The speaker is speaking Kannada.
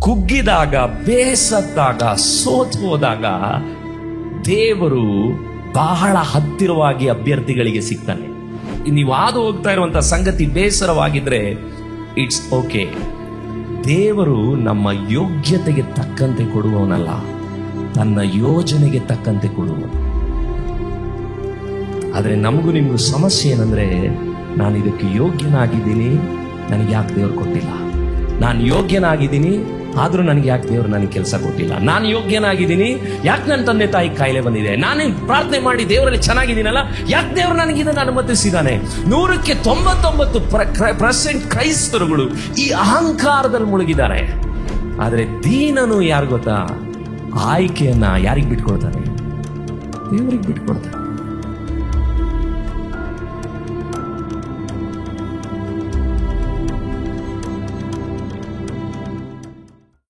ಕುಗ್ಗಿದಾಗ, ಬೇಸತ್ತಾಗ, ಸೋತು ಹೋದಾಗ ದೇವರು ಬಹಳ ಹತ್ತಿರವಾಗಿ ಅಭ್ಯರ್ಥಿಗಳಿಗೆ ಸಿಗ್ತಾನೆ. ನೀವು ಹಾದು ಹೋಗ್ತಾ ಇರುವಂತ ಸಂಗತಿ ಬೇಸರವಾಗಿದ್ರೆ ಇಟ್ಸ್ ಓಕೆ. ದೇವರು ನಮ್ಮ ಯೋಗ್ಯತೆಗೆ ತಕ್ಕಂತೆ ಕೊಡುವವನಲ್ಲ, ತನ್ನ ಯೋಜನೆಗೆ ತಕ್ಕಂತೆ ಕೊಡುವನು. ಆದರೆ ನಮಗೂ ನಿಮಗೂ ಸಮಸ್ಯೆ ಏನಂದ್ರೆ, ನಾನು ಇದಕ್ಕೆ ಯೋಗ್ಯನಾಗಿದ್ದೀನಿ, ನನಗೆ ಯಾಕೆ ದೇವರು ಕೊಟ್ಟಿಲ್ಲ? ನಾನು ಯೋಗ್ಯನಾಗಿದ್ದೀನಿ, ಆದ್ರೂ ನನಗೆ ಯಾಕೆ ದೇವರು ನನಗೆ ಕೆಲಸ ಕೊಟ್ಟಿಲ್ಲ? ನಾನು ಯೋಗ್ಯನಾಗಿದ್ದೀನಿ, ಯಾಕೆ ನನ್ನ ತಂದೆ ತಾಯಿ ಕಾಯಿಲೆ ಬಂದಿದೆ? ನಾನೇ ಪ್ರಾರ್ಥನೆ ಮಾಡಿ ದೇವರಲ್ಲಿ ಚೆನ್ನಾಗಿದ್ದೀನಲ್ಲ, ಯಾಕೆ ದೇವರು ನನಗೆ ಇದನ್ನು ಅನುಮತಿಸಿದ್ದಾನೆ? 99% ಕ್ರೈಸ್ತರುಗಳು ಈ ಅಹಂಕಾರದಲ್ಲಿ ಮುಳುಗಿದ್ದಾರೆ. ಆದರೆ ದೀನನು ಯಾರು ಗೊತ್ತಾ? ಆಯ್ಕೆಯನ್ನ ಯಾರಿಗೆ ಬಿಟ್ಕೊಡ್ತಾನೆ? ದೇವರಿಗೆ ಬಿಟ್ಕೊಡ್ತಾನೆ.